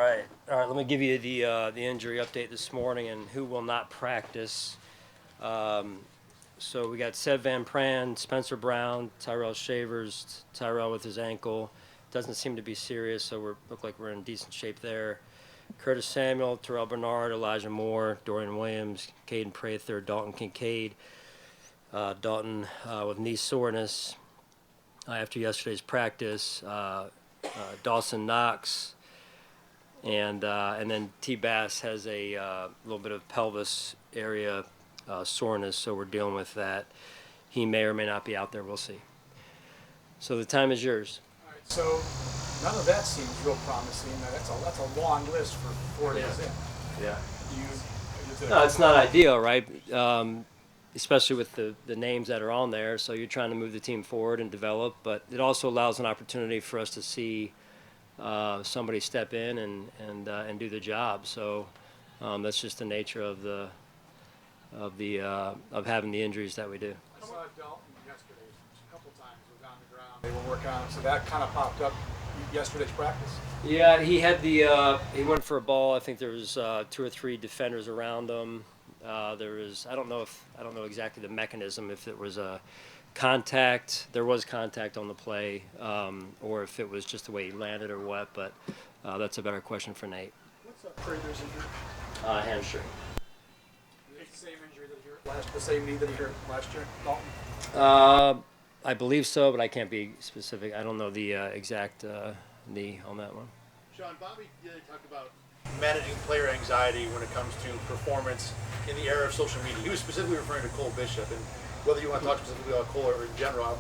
right. Let me give you the injury update this morning and who will not practice. So we got Seb Van Pran, Spencer Brown, Tyrell Shavers. Tyrell with his ankle doesn't seem to be serious, so look like we're in decent shape there. Curtis Samuel, Terrell Bernard, Elijah Moore, Dorian Williams, Caden Prather, Dalton Kincaid. Dalton with knee soreness after yesterday's practice. Dawson Knox. And then T. Bass has a little bit of pelvis area soreness, so we're dealing with that. He may or may not be out there. We'll see. So the time is yours. All right. So none of that seems real promising. That's a long list for 4 days in. Yeah. No, it's not ideal, right? Especially with the names that are on there. So you're trying to move the team forward and develop, but it also allows an opportunity for us to see somebody step in and do the job. So that's just the nature of having the injuries that we do. I saw Dalton yesterday a couple times. Was on the ground. They were working on him, so that kind of popped up yesterday's practice. Yeah, he had he went for a ball. I think there was 2 or 3 defenders around him. There was I don't know exactly the mechanism, if it was a contact. There was contact on the play, or if it was just the way he landed or what. But that's a better question for Nate. What's up, Prather's injury? Hamstring. It's the same injury that he hurt the same knee that he hurt last year, Dalton? I believe so, but I can't be specific. I don't know the exact knee on that one. Sean, Bobby talked about managing player anxiety when it comes to performance in the era of social media. He was specifically referring to Cole Bishop, and whether you want to talk specifically about Cole or in general,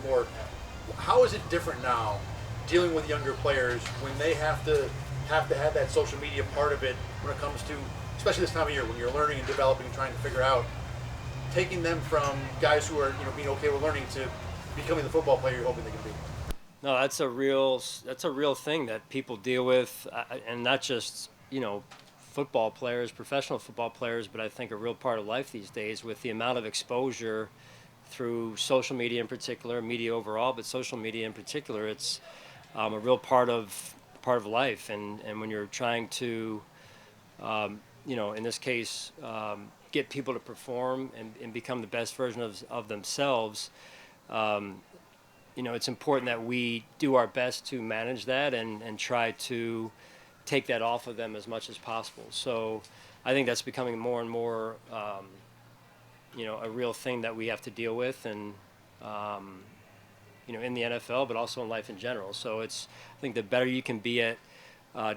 how is it different now dealing with younger players when they have to have that social media part of it when it comes to, especially this time of year when you're learning and developing and trying to figure out, taking them from guys who are being okay with learning to becoming the football player you're hoping they can be? No, that's a real thing that people deal with, and not just football players, professional football players, but I think a real part of life these days with the amount of exposure through social media in particular, media overall, but social media in particular. It's a real part of life, and when you're trying to, in this case, get people to perform and become the best version of themselves. It's important that we do our best to manage that and try to take that off of them as much as possible. So I think that's becoming more and more, a real thing that we have to deal with, and in the NFL, but also in life in general. So I think the better you can be at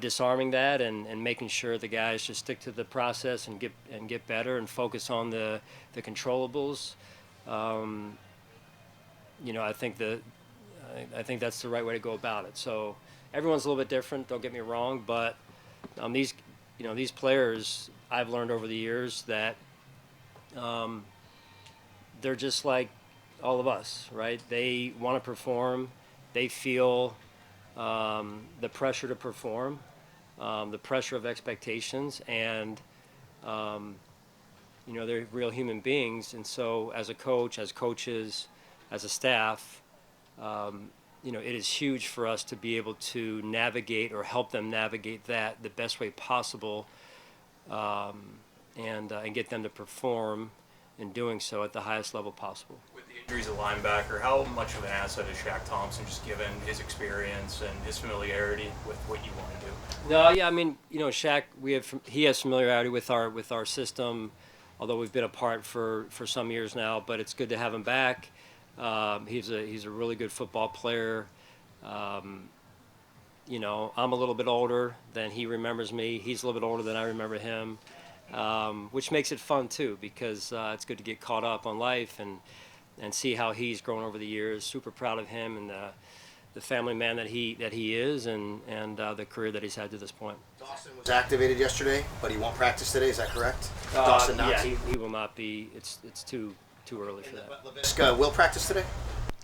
disarming that and making sure the guys just stick to the process and get better and focus on the controllables. I think that's the right way to go about it. So everyone's a little bit different. Don't get me wrong, but these players, I've learned over the years that they're just like all of us, right? They want to perform. They feel the pressure to perform, the pressure of expectations, and they're real human beings. And so as a coach, as coaches, as a staff, it is huge for us to be able to navigate or help them navigate that the best way possible, and get them to perform in doing so at the highest level possible. With the injuries at linebacker, how much of an asset is Shaq Thompson, just given his experience and his familiarity with what you want to do? No, yeah, I mean, Shaq, he has familiarity with our system, although we've been apart for some years now. But it's good to have him back. He's a really good football player. I'm a little bit older than he remembers me. He's a little bit older than I remember him, which makes it fun too, because it's good to get caught up on life and see how he's grown over the years. Super proud of him and the family man that he is, and the career that he's had to this point. Dawson was activated yesterday, but he won't practice today. Is that correct? Dawson not. Yeah, he will not be. It's too early for that. Laviska will practice today?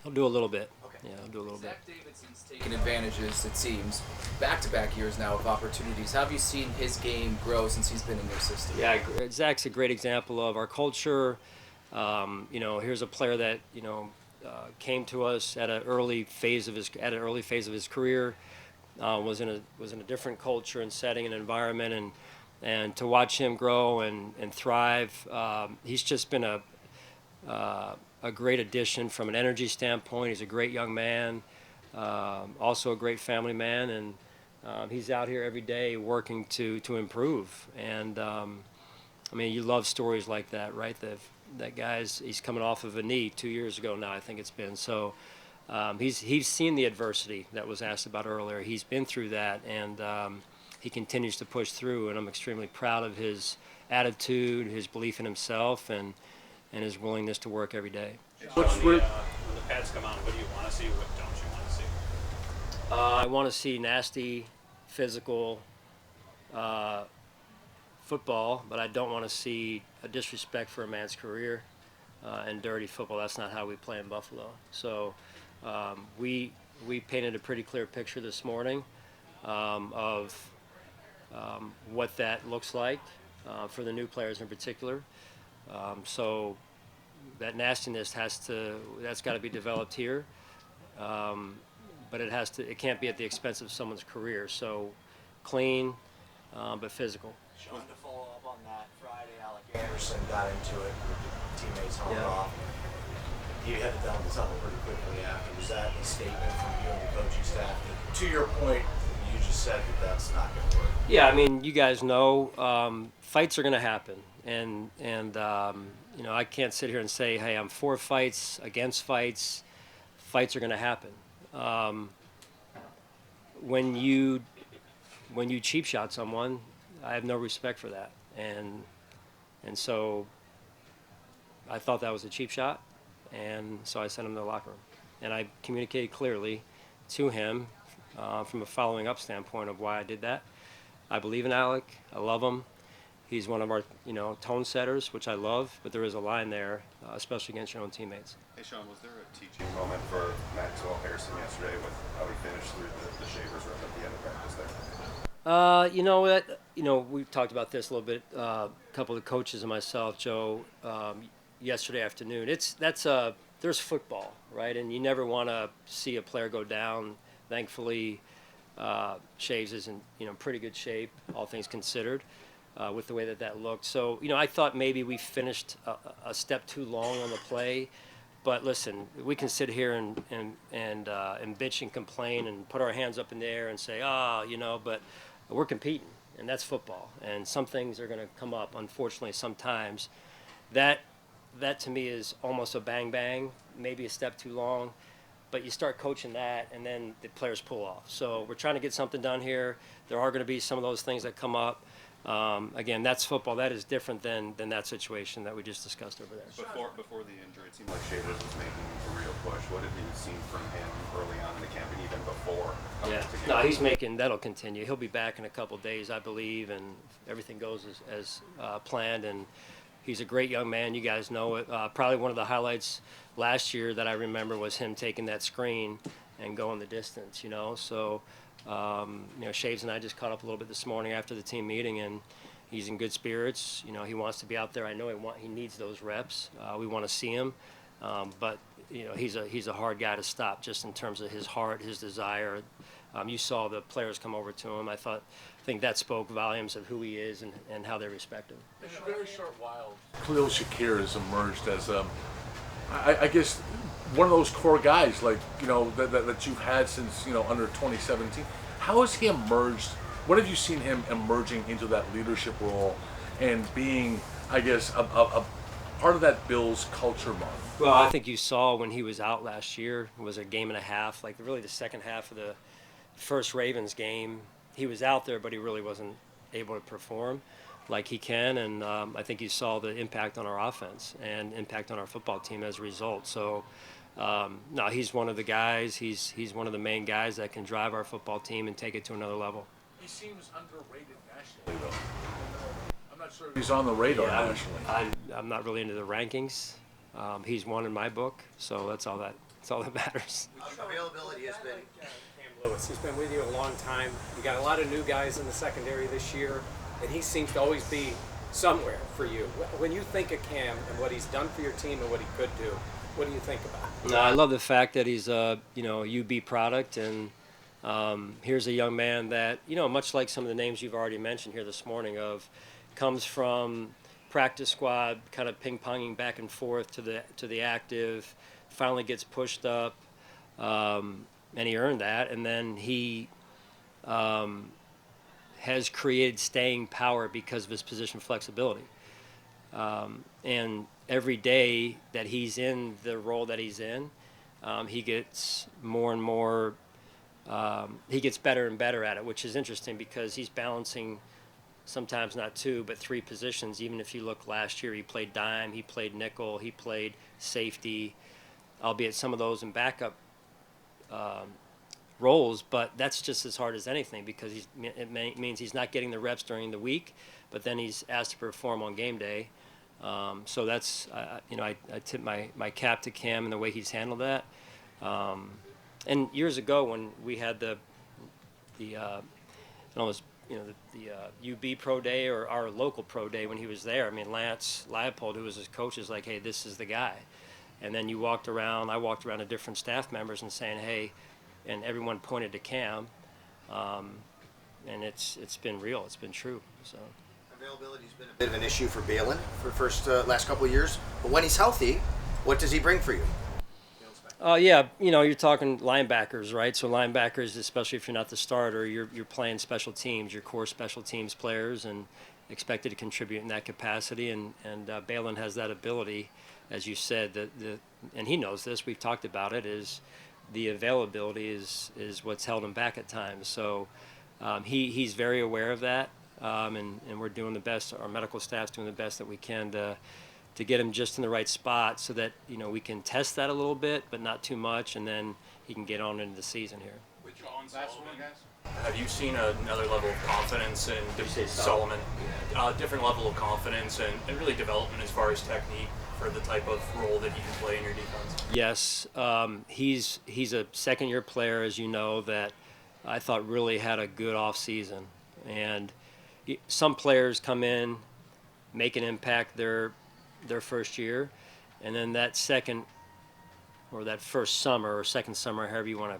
He'll do a little bit. Okay. Yeah, he'll do a little bit. Zach Davidson's taken advantages, it seems, back-to-back years now of opportunities. How have you seen his game grow since he's been in your system? Yeah, Zach's a great example of our culture. Here's a player that came to us at an early phase of his career. was in a different culture and setting and environment, and to watch him grow and thrive. He's just been a great addition from an energy standpoint. He's a great young man, also a great family man, and he's out here every day working to improve. And I mean, you love stories like that, right? That he's coming off of a knee 2 years ago now, I think it's been. So he's seen the adversity that was asked about earlier. He's been through that, and he continues to push through. And I'm extremely proud of his attitude, his belief in himself, and his willingness to work every day. When the pads come on, what do you want to see? What don't you want to see? I want to see nasty, physical football, but I don't want to see a disrespect for a man's career and dirty football. That's not how we play in Buffalo. So we painted a pretty clear picture this morning of what that looks like for the new players in particular. So that nastiness that's got to be developed here, but it can't be at the expense of someone's career. So clean, but physical. Sean, to follow up on that, Friday Alec Anderson got into it with the teammates home off. He headed down the tunnel pretty quickly after. Was that a statement from you and the coaching staff? To your point, you just said that's not going to work. Yeah, I mean, you guys know fights are going to happen, and you know, I can't sit here and say, hey, I'm for fights, against fights. Fights are going to happen. When you cheap shot someone, I have no respect for that, and so I thought that was a cheap shot, and so I sent him to the locker room, and I communicated clearly to him from a following up standpoint of why I did that. I believe in Alec. I love him. He's one of our, tone setters, which I love, but there is a line there, especially against your own teammates. Hey, Sean, was there a teaching moment for Maxwell Harrison yesterday with how he finished through the Shavers room at the end of practice there? You know what? We talked about this a little bit. A couple of the coaches and myself, Joe, yesterday afternoon. There's football, right? And you never want to see a player go down. Thankfully, Shaves is in pretty good shape, all things considered, with the way that looked. So I thought maybe we finished a step too long on the play. But listen, we can sit here and bitch and complain and put our hands up in the air and say, but we're competing, and that's football. And some things are going to come up, unfortunately, sometimes. That to me is almost a bang, maybe a step too long. But you start coaching that, and then the players pull off. So we're trying to get something done here. There are going to be some of those things that come up. Again, that's football. That is different than that situation that we just discussed over there. Before the injury, it seemed like Shavers was making a real push. What have you seen from him early on in the camp and even before? No, he's making, that'll continue. He'll be back in a couple of days, I believe, and everything goes as planned. And he's a great young man. You guys know it. Probably one of the highlights last year that I remember was him taking that screen and going the distance, So, Shaves and I just caught up a little bit this morning after the team meeting, and he's in good spirits. He wants to be out there. I know he needs those reps. We want to see him, but he's a hard guy to stop just in terms of his heart, his desire. You saw the players come over to him. I think that spoke volumes of who he is and how they respect him. In a very short while, Khalil Shakir has emerged as I guess one of those core guys that you've had since under 2017. How has he emerged? What have you seen him emerging into that leadership role and being, I guess, a part of that Bills culture model? Well, I think you saw when he was out last year, it was a game and a half, like really the second half of the first Ravens game. He was out there, but he really wasn't able to perform like he can, and I think you saw the impact on our offense and impact on our football team as a result. So, no, he's one of the guys. He's one of the main guys that can drive our football team and take it to another level. He seems underrated nationally, though. I'm not sure if he's on the radar nationally. I'm not really into the rankings. He's one in my book, so that's all that matters. Availability has been. Lewis. He's been with you a long time. You got a lot of new guys in the secondary this year, and he seems to always be somewhere for you. When you think of Cam and what he's done for your team and what he could do, what do you think about? No, I love the fact that he's a UB product, and Here's a young man that, much like some of the names you've already mentioned here this morning, comes from practice squad, kind of ping-ponging back and forth to the active, finally gets pushed up, and he earned that, and then he has created staying power because of his position flexibility. And every day that he's in the role that he's in, he gets more and more, he gets better and better at it, which is interesting because he's balancing sometimes not 2, but 3 positions. Even if you look last year, he played dime, he played nickel, he played safety, albeit some of those in backup roles, but that's just as hard as anything because it means he's not getting the reps during the week, but then he's asked to perform on game day. So that's, I tip my cap to Cam and the way he's handled that. And years ago when we had the UB Pro Day or our local Pro Day when he was there, I mean, Lance Leipold, who was his coach, is like, hey, this is the guy. And then I walked around to different staff members and saying, hey, and everyone pointed to Cam, and it's been real, it's been true. So Availability's been a bit of an issue for Balin for last couple of years, but when he's healthy, what does he bring for you? Yeah, you're talking linebackers, right? So linebackers, especially if you're not the starter, you're playing special teams, your core special teams players, and expected to contribute in that capacity. And Balin has that ability, as you said, and he knows this. We've talked about it. Is the availability is what's held him back at times. So he's very aware of that, and we're doing the best. Our medical staff's doing the best that we can to get him just in the right spot so that we can test that a little bit, but not too much, and then he can get on into the season here. With John Sullivan, have you seen another level of confidence in Solomon? Different level of confidence and really development as far as technique for the type of role that he can play in your defense? Yes, he's a second-year player, as you know, that I thought really had a good off-season. And some players come in, make an impact their first year, and then that second or that first summer or second summer, however you want to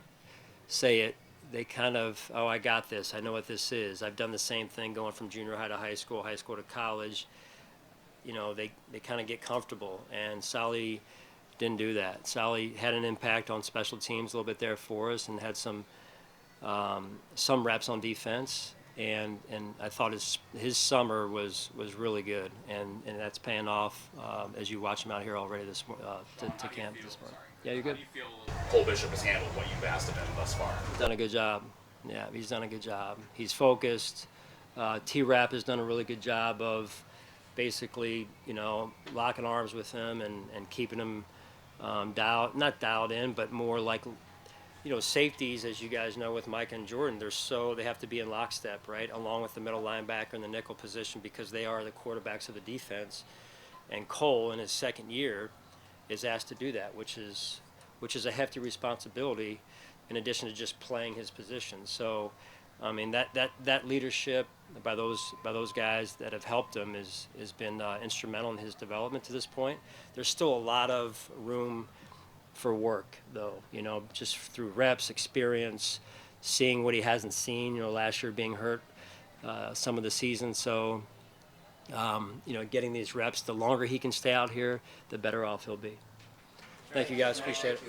say it, they kind of, oh, I got this. I know what this is. I've done the same thing going from junior high to high school to college. They kind of get comfortable, and Sally didn't do that. Sally had an impact on special teams a little bit there for us and had some reps on defense, and I thought his summer was really good, and that's paying off as you watch him out here already to camp this morning. Yeah, you're good. How do you feel Cole Bishop has handled what you've asked of him thus far? He's done a good job. Yeah, he's done a good job. He's focused. T-Rap has done a really good job of basically, locking arms with him and keeping him not dialed in, but more like, safeties, as you guys know, with Mike and Jordan, they have to be in lockstep, right, along with the middle linebacker and the nickel position because they are the quarterbacks of the defense. And Cole, in his second year, is asked to do that, which is a hefty responsibility in addition to just playing his position. So, I mean, that leadership by those guys that have helped him has been instrumental in his development to this point. There's still a lot of room for work, though, just through reps, experience, seeing what he hasn't seen, last year being hurt some of the season. So, getting these reps, the longer he can stay out here, the better off he'll be. Thank you, guys. Appreciate it.